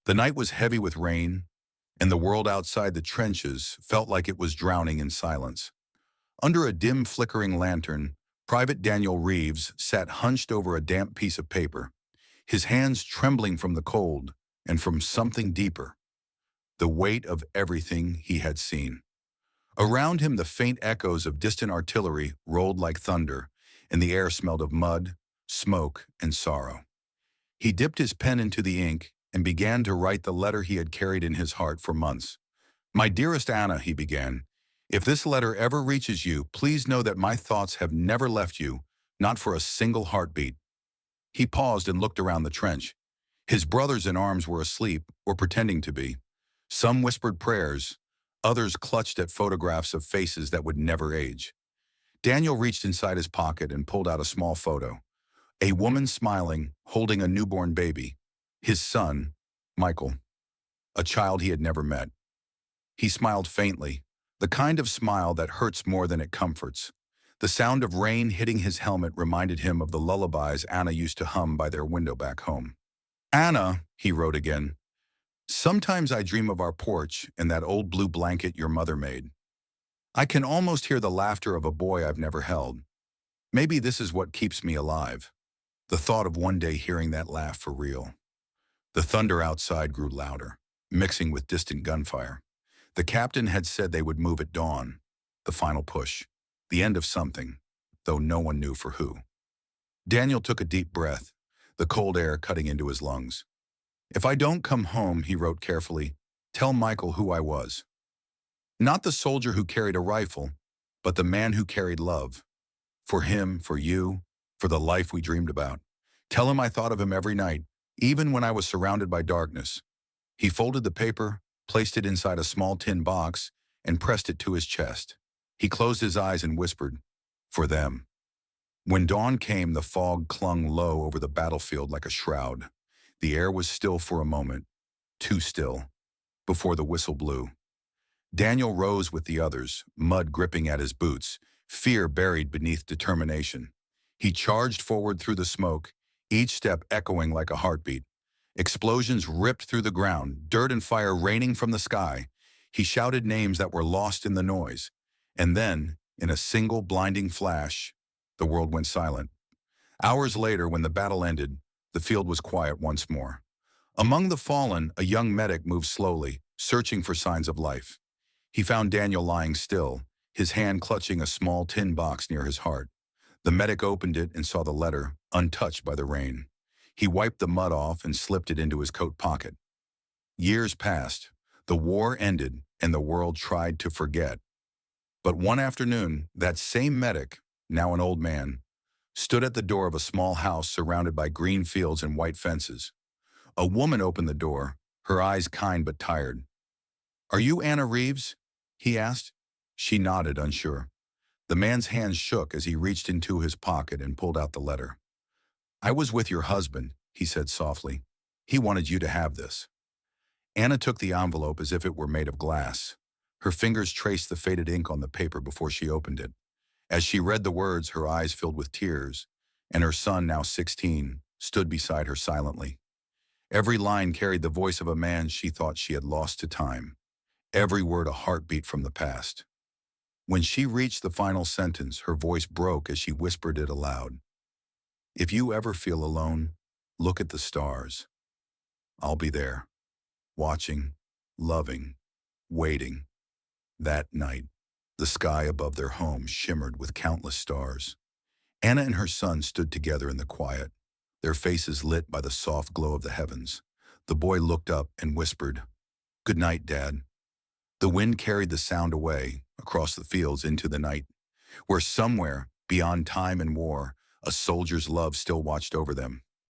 The night was heavy with rain, and the world outside the trenches felt like it was drowning in silence. Under a dim, flickering lantern, Private Daniel Reeves sat hunched over a damp piece of paper, his hands trembling from the cold and from something deeper, the weight of everything he had seen. Around him, the faint echoes of distant artillery rolled like thunder, and the air smelled of mud, smoke, and sorrow. He dipped his pen into the ink and began to write the letter he had carried in his heart for months. "My dearest Anna," he began, "if this letter ever reaches you, please know that my thoughts have never left you, not for a single heartbeat." He paused and looked around the trench. His brothers in arms were asleep, or pretending to be. Some whispered prayers, others clutched at photographs of faces that would never age. Daniel reached inside his pocket and pulled out a small photo. A woman smiling, holding a newborn baby. His son, Michael, a child he had never met. He smiled faintly, the kind of smile that hurts more than it comforts. The sound of rain hitting his helmet reminded him of the lullabies Anna used to hum by their window back home. "Anna," he wrote again, "sometimes I dream of our porch and that old blue blanket your mother made. I can almost hear the laughter of a boy I've never held. Maybe this is what keeps me alive. The thought of one day hearing that laugh for real." The thunder outside grew louder, mixing with distant gunfire. The captain had said they would move at dawn, the final push, the end of something, though no one knew for who. Daniel took a deep breath, the cold air cutting into his lungs. "If I don't come home," he wrote carefully, "tell Michael who I was. Not the soldier who carried a rifle, but the man who carried love. For him, for you, for the life we dreamed about. Tell him I thought of him every night, even when I was surrounded by darkness." He folded the paper, placed it inside a small tin box, and pressed it to his chest. He closed his eyes and whispered, "For them." When dawn came, the fog clung low over the battlefield like a shroud. The air was still for a moment, too still, before the whistle blew. Daniel rose with the others, mud gripping at his boots, fear buried beneath determination. He charged forward through the smoke, each step echoing like a heartbeat. Explosions ripped through the ground, dirt and fire raining from the sky. He shouted names that were lost in the noise. And then, in a single blinding flash, the world went silent. Hours later, when the battle ended, the field was quiet once more. Among the fallen, a young medic moved slowly, searching for signs of life. He found Daniel lying still, his hand clutching a small tin box near his heart. The medic opened it and saw the letter, untouched by the rain. He wiped the mud off and slipped it into his coat pocket. Years passed, the war ended, and the world tried to forget. But one afternoon, that same medic, now an old man, stood at the door of a small house surrounded by green fields and white fences. A woman opened the door, her eyes kind but tired. "Are you Anna Reeves?" he asked. She nodded, unsure. The man's hands shook as he reached into his pocket and pulled out the letter. "I was with your husband," he said softly. "He wanted you to have this." Anna took the envelope as if it were made of glass. Her fingers traced the faded ink on the paper before she opened it. As she read the words, her eyes filled with tears, and her son, now 16, stood beside her silently. Every line carried the voice of a man she thought she had lost to time. Every word a heartbeat from the past. When she reached the final sentence, her voice broke as she whispered it aloud. "If you ever feel alone, look at the stars. I'll be there, watching, loving, waiting." That night, the sky above their home shimmered with countless stars. Anna and her son stood together in the quiet, their faces lit by the soft glow of the heavens. The boy looked up and whispered, "Good night, Dad." The wind carried the sound away, across the fields into the night, where somewhere, beyond time and war, a soldier's love still watched over them.